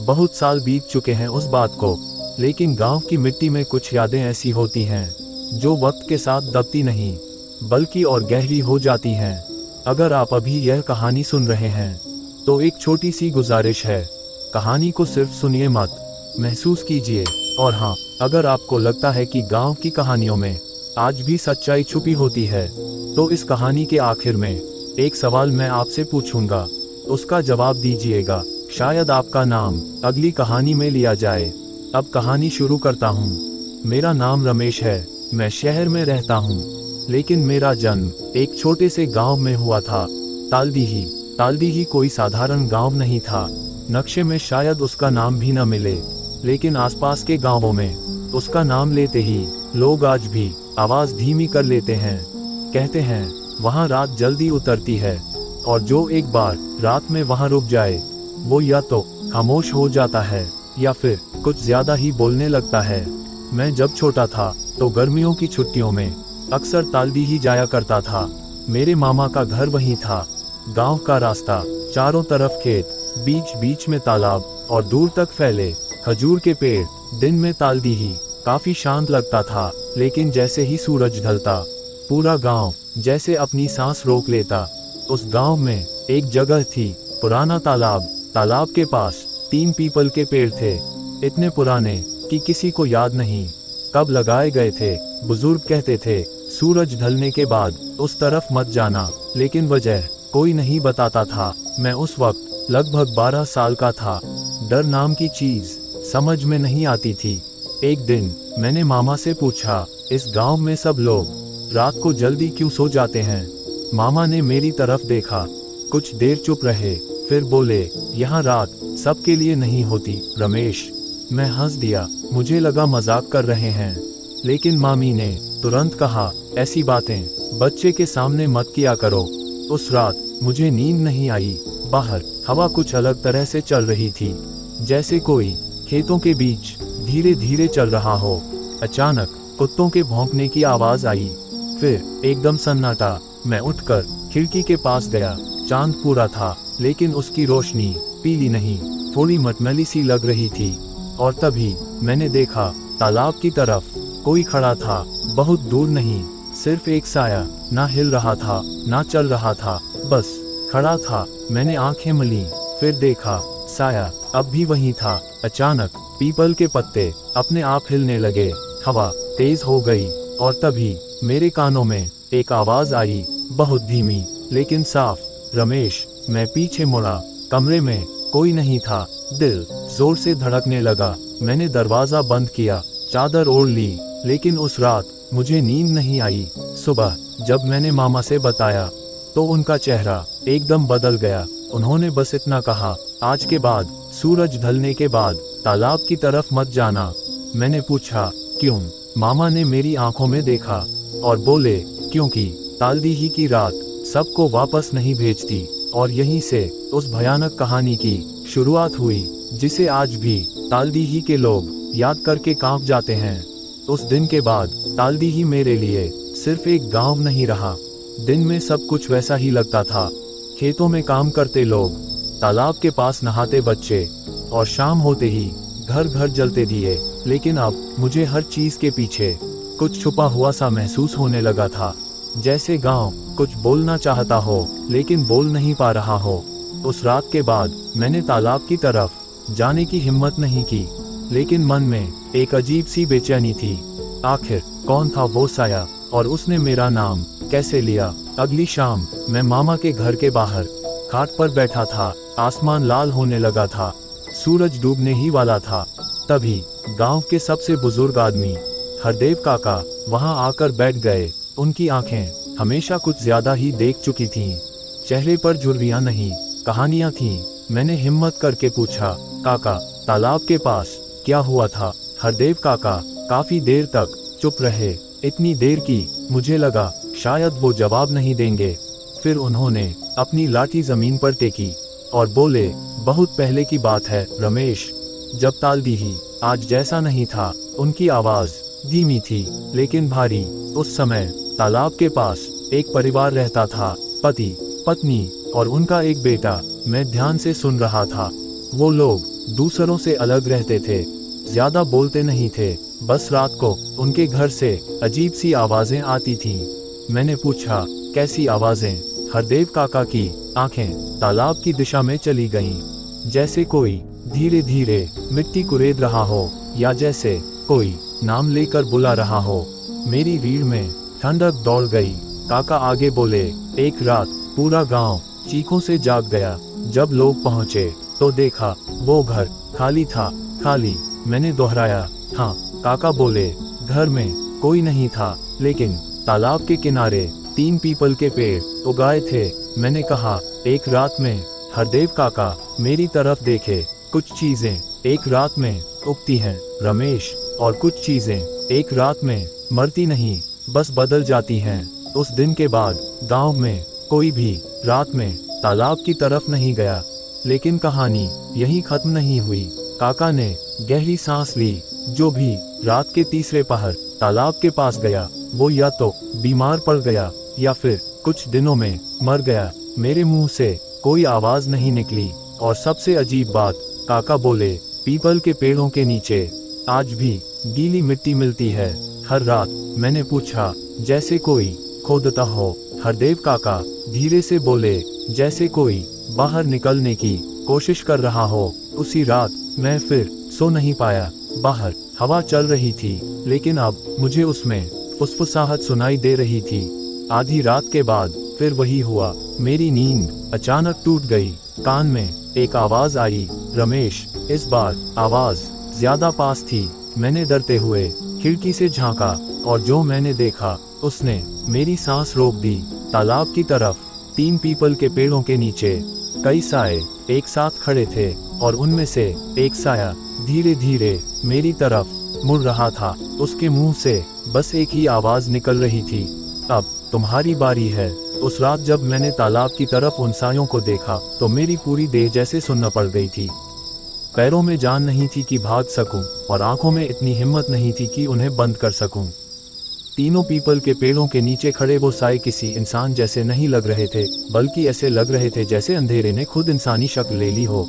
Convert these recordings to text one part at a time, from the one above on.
बहुत साल बीत चुके हैं उस बात को, लेकिन गांव की मिट्टी में कुछ यादें ऐसी होती हैं जो वक्त के साथ दबती नहीं बल्कि और गहरी हो जाती हैं। अगर आप अभी यह कहानी सुन रहे हैं तो एक छोटी सी गुजारिश है, कहानी को सिर्फ सुनिए मत, महसूस कीजिए। और हाँ, अगर आपको लगता है कि गांव की कहानियों में आज भी सच्चाई छुपी होती है तो इस कहानी के आखिर में एक सवाल मैं आपसे पूछूंगा, उसका जवाब दीजिएगा। शायद आपका नाम अगली कहानी में लिया जाए। अब कहानी शुरू करता हूँ। मेरा नाम रमेश है, मैं शहर में रहता हूँ, लेकिन मेरा जन्म एक छोटे से गांव में हुआ था, तालडीही। तालडीही कोई साधारण गांव नहीं था, नक्शे में शायद उसका नाम भी न मिले, लेकिन आसपास के गांवों में उसका नाम लेते ही लोग आज भी आवाज धीमी कर लेते हैं। कहते हैं वहाँ रात जल्दी उतरती है और जो एक बार रात में वहाँ रुक जाए वो या तो खामोश हो जाता है या फिर कुछ ज्यादा ही बोलने लगता है। मैं जब छोटा था तो गर्मियों की छुट्टियों में अक्सर तालडीही जाया करता था। मेरे मामा का घर वहीं था। गांव का रास्ता, चारों तरफ खेत, बीच बीच में तालाब और दूर तक फैले खजूर के पेड़। दिन में तालडीही काफी शांत लगता था, लेकिन जैसे ही सूरज ढलता पूरा गांव जैसे अपनी सांस रोक लेता। उस गांव में एक जगह थी, पुराना तालाब। तालाब के पास 3 पीपल के पेड़ थे, इतने पुराने कि किसी को याद नहीं कब लगाए गए थे। बुजुर्ग कहते थे सूरज ढलने के बाद उस तरफ मत जाना, लेकिन वजह कोई नहीं बताता था। मैं उस वक्त लगभग 12 साल का था। डर नाम की चीज समझ में नहीं आती थी। एक दिन मैंने मामा से पूछा, इस गांव में सब लोग रात को जल्दी क्यों सो जाते हैं? मामा ने मेरी तरफ देखा, कुछ देर चुप रहे, फिर बोले, यहाँ रात सबके लिए नहीं होती रमेश। मैं हंस दिया, मुझे लगा मजाक कर रहे हैं, लेकिन मामी ने तुरंत कहा, ऐसी बातें बच्चे के सामने मत किया करो। उस रात मुझे नींद नहीं आई। बाहर हवा कुछ अलग तरह से चल रही थी, जैसे कोई खेतों के बीच धीरे धीरे चल रहा हो। अचानक कुत्तों के भौंकने की आवाज आई, फिर एकदम सन्नाटा। मैं उठकर खिड़की के पास गया। चांद पूरा था, लेकिन उसकी रोशनी पीली नहीं, थोड़ी मटमैली सी लग रही थी। और तभी मैंने देखा, तालाब की तरफ कोई खड़ा था, बहुत दूर नहीं, सिर्फ एक साया, ना हिल रहा था ना चल रहा था, बस खड़ा था। मैंने आंखें मली, फिर देखा, साया अब भी वहीं था। अचानक पीपल के पत्ते अपने आप हिलने लगे, हवा तेज हो गई और तभी मेरे कानों में एक आवाज आई, बहुत धीमी लेकिन साफ, रमेश। मैं पीछे मुड़ा, कमरे में कोई नहीं था। दिल जोर से धड़कने लगा। मैंने दरवाजा बंद किया, चादर ओढ़ ली, लेकिन उस रात मुझे नींद नहीं आई। सुबह जब मैंने मामा से बताया तो उनका चेहरा एकदम बदल गया। उन्होंने बस इतना कहा, आज के बाद सूरज ढलने के बाद तालाब की तरफ मत जाना। मैंने पूछा, क्यों? मामा ने मेरी आंखों में देखा और बोले, क्योंकि तालडीही की रात सबको वापस नहीं भेजती। और यहीं से उस भयानक कहानी की शुरुआत हुई, जिसे आज भी तालडीही के लोग याद करके कांप जाते हैं। उस दिन के बाद तालडीही मेरे लिए सिर्फ एक गांव नहीं रहा। दिन में सब कुछ वैसा ही लगता था, खेतों में काम करते लोग, तालाब के पास नहाते बच्चे, और शाम होते ही घर घर जलते दिए। लेकिन अब मुझे हर चीज के पीछे कुछ छुपा हुआ सा महसूस होने लगा था, जैसे गांव कुछ बोलना चाहता हो लेकिन बोल नहीं पा रहा हो। उस रात के बाद मैंने तालाब की तरफ जाने की हिम्मत नहीं की, लेकिन मन में एक अजीब सी बेचैनी थी। आखिर कौन था वो साया और उसने मेरा नाम कैसे लिया? अगली शाम मैं मामा के घर के बाहर खाट पर बैठा था। आसमान लाल होने लगा था, सूरज डूबने ही वाला था। तभी गांव के सबसे बुजुर्ग आदमी हरदेव काका वहां आकर बैठ गए। उनकी आंखें हमेशा कुछ ज्यादा ही देख चुकी थीं, चेहरे पर झुर्रियां नहीं, कहानियां थीं। मैंने हिम्मत करके पूछा, काका तालाब के पास क्या हुआ था? हरदेव काका काफी देर तक चुप रहे, इतनी देर की मुझे लगा शायद वो जवाब नहीं देंगे। फिर उन्होंने अपनी लाठी जमीन पर टेकी और बोले, बहुत पहले की बात है रमेश, जब तालडीही आज जैसा नहीं था। उनकी आवाज धीमी थी लेकिन भारी। उस समय तालाब के पास एक परिवार रहता था, पति, पत्नी और उनका एक बेटा। मैं ध्यान से सुन रहा था। वो लोग दूसरों से अलग रहते थे, ज्यादा बोलते नहीं थे। बस रात को उनके घर से अजीब सी आवाजें आती थीं। मैंने पूछा, कैसी आवाजें? हरदेव काका की आंखें तालाब की दिशा में चली गईं, जैसे कोई धीरे धीरे मिट्टी कुरेद रहा हो या जैसे कोई नाम लेकर बुला रहा हो। मेरी रीढ़ में ठंडक दौड़ गई। काका आगे बोले, एक रात पूरा गांव चीखों से जाग गया। जब लोग पहुंचे तो देखा वो घर खाली था। खाली? मैंने दोहराया। हाँ। काका बोले, घर में कोई नहीं था, लेकिन तालाब के किनारे 3 पीपल के पेड़ उगाए थे। मैंने कहा, एक रात में? हरदेव काका मेरी तरफ देखे। कुछ चीजें एक रात में उगती हैं रमेश, और कुछ चीजें एक रात में मरती नहीं, बस बदल जाती हैं। उस दिन के बाद गांव में कोई भी रात में तालाब की तरफ नहीं गया। लेकिन कहानी यहीं खत्म नहीं हुई। काका ने गहरी सांस ली। जो भी रात के तीसरे पहर तालाब के पास गया, वो या तो बीमार पड़ गया या फिर कुछ दिनों में मर गया। मेरे मुंह से कोई आवाज नहीं निकली। और सबसे अजीब बात, काका बोले, पीपल के पेड़ों के नीचे आज भी गीली मिट्टी मिलती है हर रात। मैंने पूछा, जैसे कोई खोदता हो? हरदेव काका धीरे से बोले, जैसे कोई बाहर निकलने की कोशिश कर रहा हो। उसी रात मैं फिर सो नहीं पाया। बाहर हवा चल रही थी, लेकिन अब मुझे उसमें फुसफुसाहट सुनाई दे रही थी। आधी रात के बाद फिर वही हुआ। मेरी नींद अचानक टूट गई। कान में एक आवाज आई, रमेश। इस बार आवाज ज्यादा पास थी। मैंने डरते हुए खिड़की से झांका, और जो मैंने देखा उसने मेरी सांस रोक दी। तालाब की तरफ 3 पीपल के पेड़ों के नीचे कई साए एक साथ खड़े थे, और उनमें से एक साया धीरे धीरे मेरी तरफ मुड़ रहा था। उसके मुंह से बस एक ही आवाज निकल रही थी, अब तुम्हारी बारी है। उस रात जब मैंने तालाब की तरफ उन सायों को देखा तो मेरी पूरी देह जैसे सुन्न पड़ गई थी। पैरों में जान नहीं थी कि भाग सकूं, और आंखों में इतनी हिम्मत नहीं थी कि उन्हें बंद कर सकूं। तीनों पीपल के पेड़ों के नीचे खड़े वो साए किसी इंसान जैसे नहीं लग रहे थे, बल्कि ऐसे लग रहे थे जैसे अंधेरे ने खुद इंसानी शक्ल ले ली हो।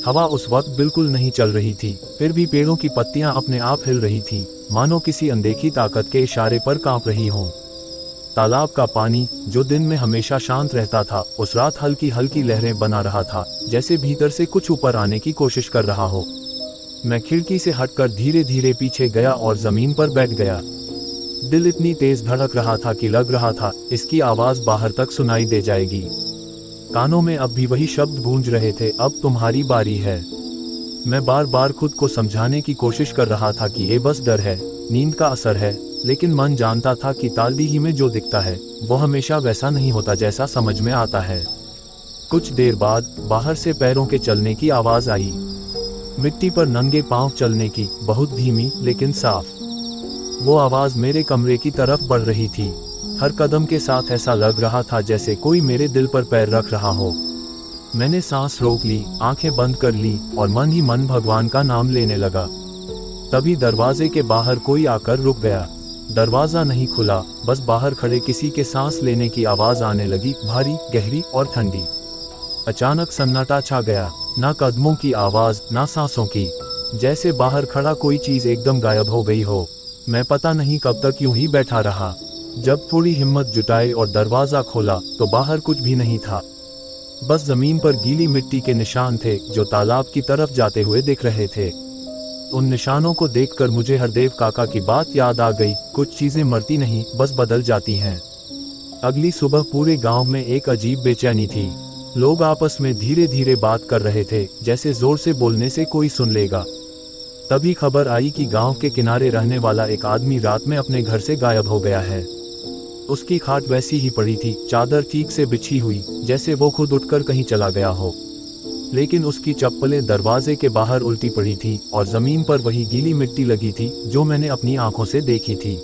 हवा उस वक्त बिल्कुल नहीं चल रही थी, फिर भी पेड़ों की पत्तियां अपने आप हिल रही थीं, मानो किसी अनदेखी ताकत के इशारे पर कांप रही हों। तालाब का पानी, जो दिन में हमेशा शांत रहता था, उस रात हल्की हल्की लहरें बना रहा था, जैसे भीतर से कुछ ऊपर आने की कोशिश कर रहा हो। मैं खिड़की से हटकर धीरे धीरे पीछे गया और जमीन पर बैठ गया। दिल इतनी तेज धड़क रहा था कि लग रहा था इसकी आवाज बाहर तक सुनाई दे जाएगी। कानों में अब भी वही शब्द गूंज रहे थे, अब तुम्हारी बारी है। मैं बार बार खुद को समझाने की कोशिश कर रहा था कि ये बस डर है, नींद का असर है, लेकिन मन जानता था कि तालडीही में जो दिखता है वो हमेशा वैसा नहीं होता जैसा समझ में आता है। कुछ देर बाद बाहर से पैरों के चलने की आवाज आई, मिट्टी पर नंगे पांव चलने की, बहुत धीमी लेकिन साफ। वो आवाज मेरे कमरे की तरफ बढ़ रही थी। हर कदम के साथ ऐसा लग रहा था जैसे कोई मेरे दिल पर पैर रख रहा हो। मैंने सांस रोक ली, आंखें बंद कर ली और मन ही मन भगवान का नाम लेने लगा। तभी दरवाजे के बाहर कोई आकर रुक गया। दरवाजा नहीं खुला, बस बाहर खड़े किसी के सांस लेने की आवाज आने लगी, भारी, गहरी और ठंडी। अचानक सन्नाटा छा गया, ना कदमों की आवाज, ना सांसों की, जैसे बाहर खड़ा कोई चीज एकदम गायब हो गई हो। मैं पता नहीं कब तक यूं ही बैठा रहा। जब थोड़ी हिम्मत जुटाई और दरवाजा खोला तो बाहर कुछ भी नहीं था, बस जमीन पर गीली मिट्टी के निशान थे जो तालाब की तरफ जाते हुए दिख रहे थे। उन निशानों को देखकर मुझे हरदेव काका की बात याद आ गई, कुछ चीजें मरती नहीं, बस बदल जाती हैं। अगली सुबह पूरे गांव में एक अजीब बेचैनी थी। लोग आपस में धीरे धीरे बात कर रहे थे, जैसे जोर से बोलने से कोई सुन लेगा। तभी खबर आई कि गांव के किनारे रहने वाला एक आदमी रात में अपने घर से गायब हो गया है। उसकी खाट वैसी ही पड़ी थी, चादर ठीक से बिछी हुई, जैसे वो खुद उठकर कहीं चला गया हो। लेकिन उसकी चप्पलें दरवाजे के बाहर उल्टी पड़ी थी और जमीन पर वही गीली मिट्टी लगी थी जो मैंने अपनी आंखों से देखी थी।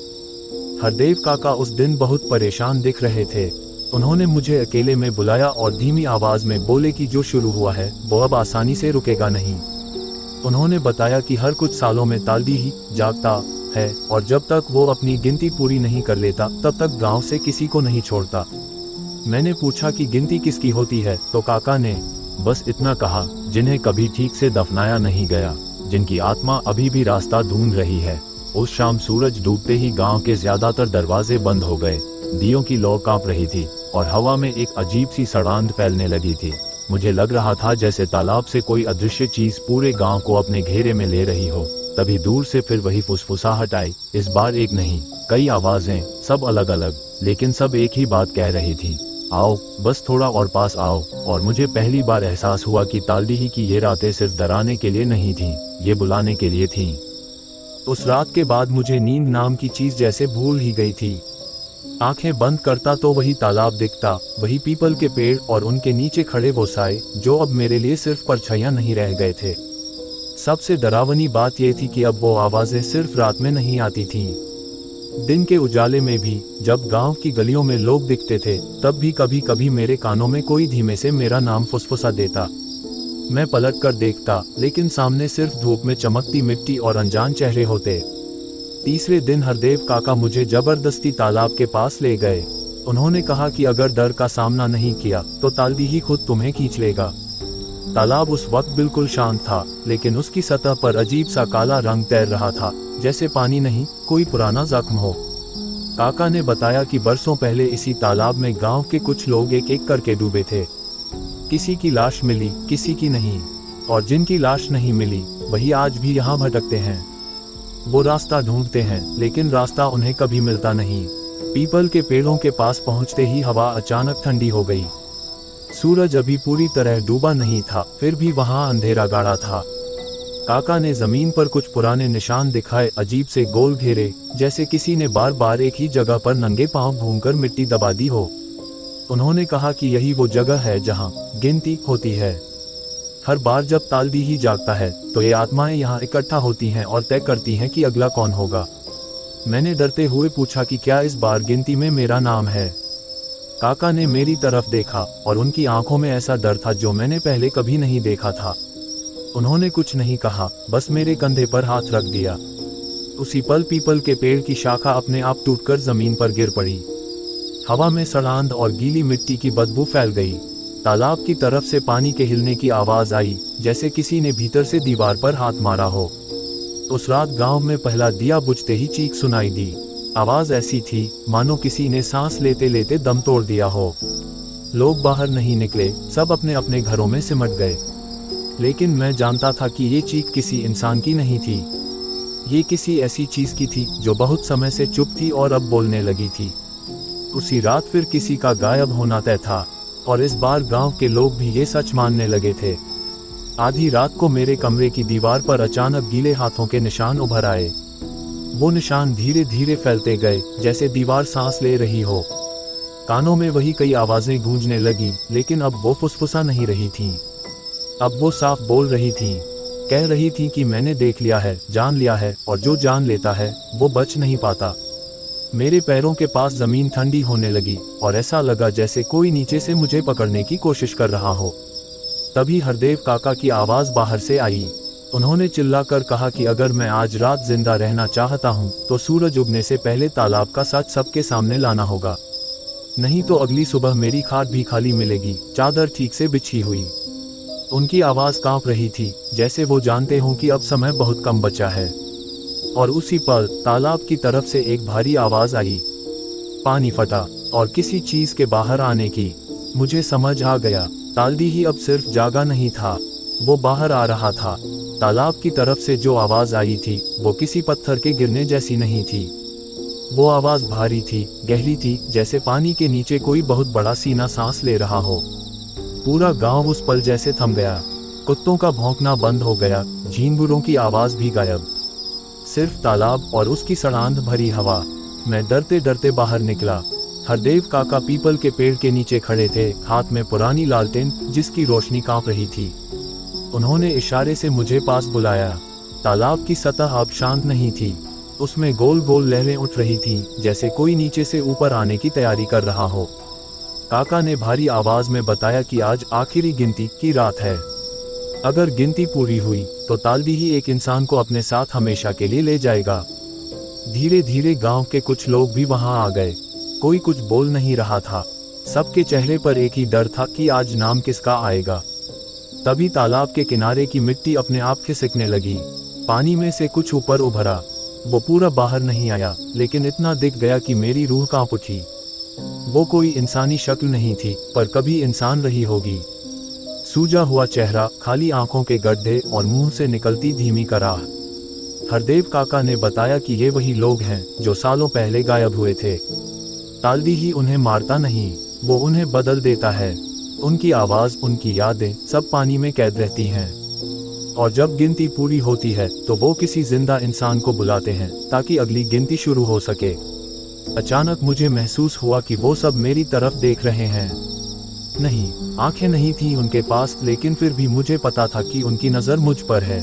हरदेव काका उस दिन बहुत परेशान दिख रहे थे। उन्होंने मुझे अकेले में बुलाया और धीमी आवाज में बोले कि जो शुरू हुआ है वो अब आसानी से रुकेगा नहीं। उन्होंने बताया कि हर कुछ सालों में तालडीही जागता है और जब तक वो अपनी गिनती पूरी नहीं कर लेता तब तक गांव से किसी को नहीं छोड़ता। मैंने पूछा कि गिनती किसकी होती है, तो काका ने बस इतना कहा, जिन्हें कभी ठीक से दफनाया नहीं गया, जिनकी आत्मा अभी भी रास्ता ढूंढ रही है। उस शाम सूरज डूबते ही गांव के ज्यादातर दरवाजे बंद हो गए, दियों की लौ कांप रही थी और हवा में एक अजीब सी सड़ांध फैलने लगी थी। मुझे लग रहा था जैसे तालाब से कोई अदृश्य चीज पूरे गांव को अपने घेरे में ले रही हो। तभी दूर से फिर वही फुसफुसाहट आई। इस बार एक नहीं, कई आवाजें, सब अलग अलग, लेकिन सब एक ही बात कह रही थी, आओ, बस थोड़ा और पास आओ। और मुझे पहली बार एहसास हुआ कि तालडीही की ये रातें सिर्फ डराने के लिए नहीं थीं, ये बुलाने के लिए थीं। उस रात के बाद मुझे नींद नाम की चीज जैसे भूल ही गई थी। आंखें बंद करता तो वही तालाब दिखता, वही पीपल के पेड़ और उनके नीचे खड़े वो साए, जो अब मेरे लिए सिर्फ परछाइयां नहीं रह गए थे। सबसे डरावनी बात यह थी कि अब वो आवाजें सिर्फ रात में नहीं आती थीं। दिन के उजाले में भी, जब गांव की गलियों में लोग दिखते थे, तब भी कभी कभी मेरे कानों में कोई धीमे से मेरा नाम फुसफुसा देता। मैं पलट कर देखता, लेकिन सामने सिर्फ धूप में चमकती मिट्टी और अनजान चेहरे होते। तीसरे दिन हरदेव काका मुझे जबरदस्ती तालाब के पास ले गए। उन्होंने कहा कि अगर डर का सामना नहीं किया तो तालडीही खुद तुम्हें खींच लेगा। तालाब उस वक्त बिल्कुल शांत था, लेकिन उसकी सतह पर अजीब सा काला रंग तैर रहा था, जैसे पानी नहीं, कोई पुराना जख्म हो। काका ने बताया कि बरसों पहले इसी तालाब में गांव के कुछ लोग एक एक करके डूबे थे। किसी की लाश मिली, किसी की नहीं, और जिनकी लाश नहीं मिली वही आज भी यहाँ भटकते हैं। वो रास्ता ढूंढते हैं, लेकिन रास्ता उन्हें कभी मिलता नहीं। पीपल के पेड़ों के पास पहुंचते ही हवा अचानक ठंडी हो गई। सूरज अभी पूरी तरह डूबा नहीं था, फिर भी वहां अंधेरा गाढ़ा था। काका ने जमीन पर कुछ पुराने निशान दिखाए, अजीब से गोल घेरे, जैसे किसी ने बार बार एक ही जगह पर नंगे पांव घूमकर मिट्टी दबा दी हो। उन्होंने कहा कि यही वो जगह है जहां गिनती होती है। हर बार जब तालडीही जागता है तो ये आत्माएं यहाँ इकट्ठा होती हैं और तय करती हैं कि अगला कौन होगा। मैंने डरते हुए पूछा कि क्या इस बार गिनती में मेरा नाम है। काका ने मेरी तरफ देखा और उनकी आंखों में ऐसा डर था जो मैंने पहले कभी नहीं देखा था। उन्होंने कुछ नहीं कहा, बस मेरे कंधे पर हाथ रख दिया। उसी पल पीपल के पेड़ की शाखा अपने आप टूटकर जमीन पर गिर पड़ी। हवा में सड़ांध और गीली मिट्टी की बदबू फैल गई। तालाब की तरफ से पानी के हिलने की आवाज आई, जैसे किसी ने भीतर से दीवार पर हाथ मारा हो। उस रात गांव में पहला दिया बुझते ही चीख सुनाई दी। आवाज ऐसी थी मानो किसी ने सांस लेते लेते दम तोड़ दिया हो। लोग बाहर नहीं निकले, सब अपने अपने घरों में सिमट गए। लेकिन मैं जानता था कि ये चीख किसी इंसान की नहीं थी, ये किसी ऐसी चीज की थी जो बहुत समय से चुप थी और अब बोलने लगी थी। उसी रात फिर किसी का गायब होना तय था, और इस बार गांव के लोग भी ये सच मानने लगे थे। आधी रात को मेरे कमरे की दीवार पर अचानक गीले हाथों के निशान उभर आए। वो निशान धीरे धीरे फैलते गए, जैसे दीवार सांस ले रही हो। कानों में वही कई आवाजें गूंजने लगी, लेकिन अब वो फुसफुसा नहीं रही थीं। अब वो साफ बोल रही थीं, कह रही थीं कि मैंने देख लिया है, जान लिया है, और जो जान लेता है वो बच नहीं पाता। मेरे पैरों के पास जमीन ठंडी होने लगी और ऐसा लगा जैसे कोई नीचे से मुझे पकड़ने की कोशिश कर रहा हो। तभी हरदेव काका की आवाज बाहर से आई। उन्होंने चिल्लाकर कहा कि अगर मैं आज रात जिंदा रहना चाहता हूँ तो सूरज उगने से पहले तालाब का सच सबके सामने लाना होगा, नहीं तो अगली सुबह मेरी खाट भी खाली मिलेगी, चादर ठीक से बिछी हुई। उनकी आवाज कांप रही थी, जैसे वो जानते हों कि अब समय बहुत कम बचा है। और उसी पल तालाब की तरफ से एक भारी आवाज आई। पानी फटा और किसी चीज के बाहर आने की। मुझे समझ आ गया, तालडीही अब सिर्फ जागा नहीं था, वो बाहर आ रहा था। तालाब की तरफ से जो आवाज आई थी वो किसी पत्थर के गिरने जैसी नहीं थी। वो आवाज भारी थी, गहरी थी, जैसे पानी के नीचे कोई बहुत बड़ा सीना सांस ले रहा हो। पूरा गांव उस पल जैसे थम गया। कुत्तों का भौंकना बंद हो गया, झींगुरों की आवाज भी गायब। सिर्फ तालाब और उसकी सड़ांध भरी हवा। मैं डरते डरते बाहर निकला। हरदेव काका पीपल के पेड़ के नीचे खड़े थे, हाथ में पुरानी लालटेन जिसकी रोशनी कांप रही थी। उन्होंने इशारे से मुझे पास बुलाया। तालाब की सतह अब शांत नहीं थी, उसमें गोल गोल लहरें उठ रही थीं, जैसे कोई नीचे से ऊपर आने की तैयारी कर रहा हो। काका ने भारी आवाज में बताया कि आज आखिरी गिनती की रात है। अगर गिनती पूरी हुई तो तालडीही एक इंसान को अपने साथ हमेशा के लिए ले जाएगा। धीरे धीरे गांव के कुछ लोग भी वहां आ गए। कोई कुछ बोल नहीं रहा था, सबके चेहरे पर एक ही डर था कि आज नाम किसका आएगा। तभी तालाब के किनारे की मिट्टी अपने आप खिसकने लगी। पानी में से कुछ ऊपर उभरा। वो पूरा बाहर नहीं आया, लेकिन इतना दिख गया कि मेरी रूह कांप उठी। वो कोई इंसानी शक्ल नहीं थी, पर कभी इंसान रही होगी। सूजा हुआ चेहरा, खाली आंखों के गड्ढे और मुंह से निकलती धीमी कराह। हरदेव काका ने बताया कि ये वही लोग हैं जो सालों पहले गायब हुए थे। तालदीही उन्हें मारता नहीं, वो उन्हें बदल देता है। उनकी आवाज, उनकी यादें सब पानी में कैद रहती हैं। और जब गिनती पूरी होती है तो वो किसी जिंदा इंसान को बुलाते हैं ताकि अगली गिनती शुरू हो सके। अचानक मुझे महसूस हुआ कि वो सब मेरी तरफ देख रहे हैं। नहीं, आंखें नहीं थी उनके पास, लेकिन फिर भी मुझे पता था कि उनकी नजर मुझ पर है।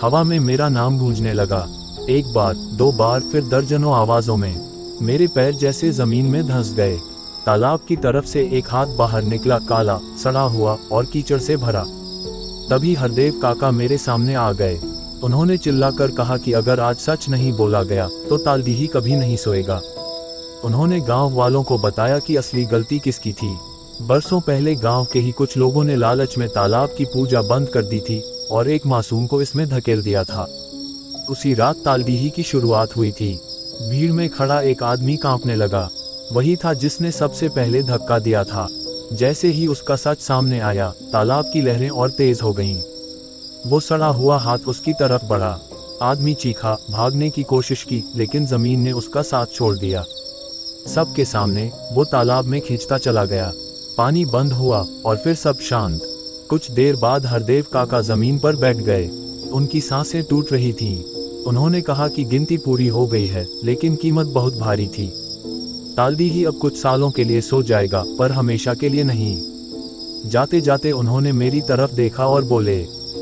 हवा में मेरा नाम गूंजने लगा, एक बार, दो बार, फिर दर्जनों आवाजों में। मेरे पैर जैसे जमीन में धंस गए। तालाब की तरफ से एक हाथ बाहर निकला, काला, सड़ा हुआ और कीचड़ से भरा। तभी हरदेव काका मेरे सामने आ गए। उन्होंने चिल्लाकर कहा कि अगर आज सच नहीं बोला गया तो तालदीही कभी नहीं सोएगा। उन्होंने गांव वालों को बताया कि असली गलती किसकी थी। बरसों पहले गांव के ही कुछ लोगों ने लालच में तालाब की पूजा बंद कर दी थी और एक मासूम को इसमें धकेल दिया था। उसी रात तालदीही की शुरुआत हुई थी। भीड़ में खड़ा एक आदमी कांपने लगा। वही था जिसने सबसे पहले धक्का दिया था। जैसे ही उसका सच सामने आया, तालाब की लहरें और तेज हो गईं। वो सड़ा हुआ हाथ उसकी तरफ बढ़ा। आदमी चीखा, भागने की कोशिश की, लेकिन जमीन ने उसका साथ छोड़ दिया। सबके सामने वो तालाब में खींचता चला गया। पानी बंद हुआ और फिर सब शांत। कुछ देर बाद हरदेव काका जमीन पर बैठ गए। उनकी सांसें टूट रही थीं। उन्होंने कहा कि गिनती पूरी हो गई है, लेकिन कीमत बहुत भारी थी। तालदीही अब कुछ सालों के लिए सो जाएगा, पर हमेशा के लिए नहीं। जाते जाते उन्होंने मेरी तरफ देखा और बोले,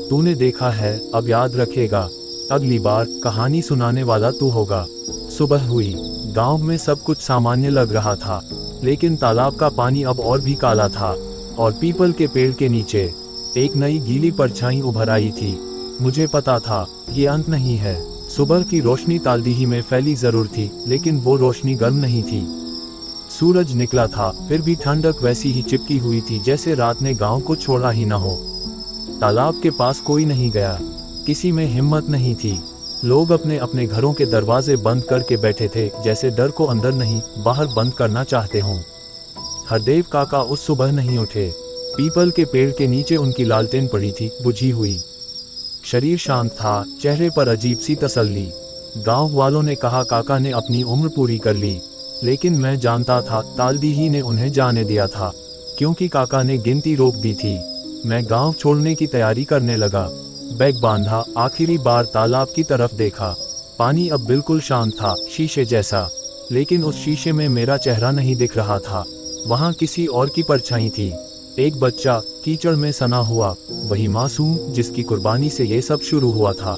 तूने देखा है, अब याद रखेगा, अगली बार कहानी सुनाने वाला तू होगा। सुबह हुई। गांव में सब कुछ सामान्य लग रहा था, लेकिन तालाब का पानी अब और भी काला था और पीपल के पेड़ के नीचे एक नई गीली परछाई उभर आई थी। मुझे पता था ये अंत नहीं है। सुबह की रोशनी तालदीही में फैली जरूर थी, लेकिन वो रोशनी गर्म नहीं थी। सूरज निकला था, फिर भी ठंडक वैसी ही चिपकी हुई थी जैसे रात ने गांव को छोड़ा ही न हो। तालाब के पास कोई नहीं गया, किसी में हिम्मत नहीं थी। लोग अपने अपने घरों के दरवाजे बंद करके बैठे थे, जैसे डर को अंदर नहीं, बाहर बंद करना चाहते हों। हरदेव काका उस सुबह नहीं उठे। पीपल के पेड़ के नीचे उनकी लालटेन पड़ी थी, बुझी हुई। शरीर शांत था, चेहरे पर अजीब सी तसल्ली। गांव वालों ने कहा काका ने अपनी उम्र पूरी कर ली, लेकिन मैं जानता था तालदीही ने उन्हें जाने दिया था, क्योंकि काका ने गिनती रोक दी थी। मैं गांव छोड़ने की तैयारी करने लगा। बैग बांधा, आखिरी बार तालाब की तरफ देखा। पानी अब बिल्कुल शांत था, शीशे जैसा, लेकिन उस शीशे में मेरा चेहरा नहीं दिख रहा था। वहां किसी और की परछाई थी। एक बच्चा, कीचड़ में सना हुआ, वही मासूम जिसकी कुर्बानी से ये सब शुरू हुआ था।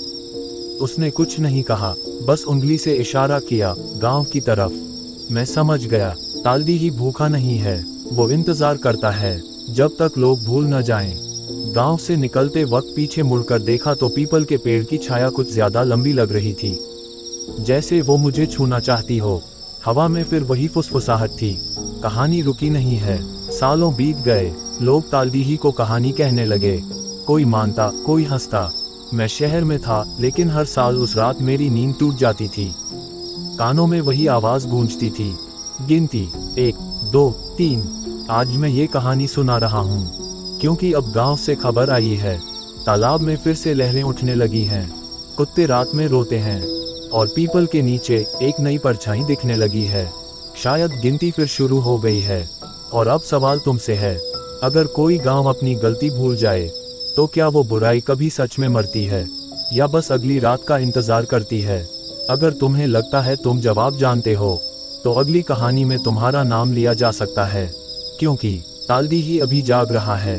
उसने कुछ नहीं कहा, बस उंगली से इशारा किया, गांव की तरफ। मैं समझ गया, तालदीही भूखा नहीं है, वो इंतजार करता है जब तक लोग भूल न जाएं। गांव से निकलते वक्त पीछे मुड़कर देखा तो पीपल के पेड़ की छाया कुछ ज्यादा लंबी लग रही थी, जैसे वो मुझे छूना चाहती हो। हवा में फिर वही फुसफुसाहट थी। कहानी रुकी नहीं है। सालों बीत गए, लोग तालदीही को कहानी कहने लगे। कोई मानता, कोई हंसता। मैं शहर में था, लेकिन हर साल उस रात मेरी नींद टूट जाती थी। कानों में वही आवाज गूंजती थी, गिनती 1, 2, 3। आज मैं ये कहानी सुना रहा हूँ, क्योंकि अब गांव से खबर आई है, तालाब में फिर से लहरें उठने लगी हैं, कुत्ते रात में रोते हैं और पीपल के नीचे एक नई परछाई दिखने लगी है। शायद गिनती फिर शुरू हो गई है। और अब सवाल तुमसे है, अगर कोई गांव अपनी गलती भूल जाए, तो क्या वो बुराई कभी सच में मरती है, या बस अगली रात का इंतजार करती है? अगर तुम्हें लगता है तुम जवाब जानते हो, तो अगली कहानी में तुम्हारा नाम लिया जा सकता है, क्योंकि तालदीही अभी जाग रहा है।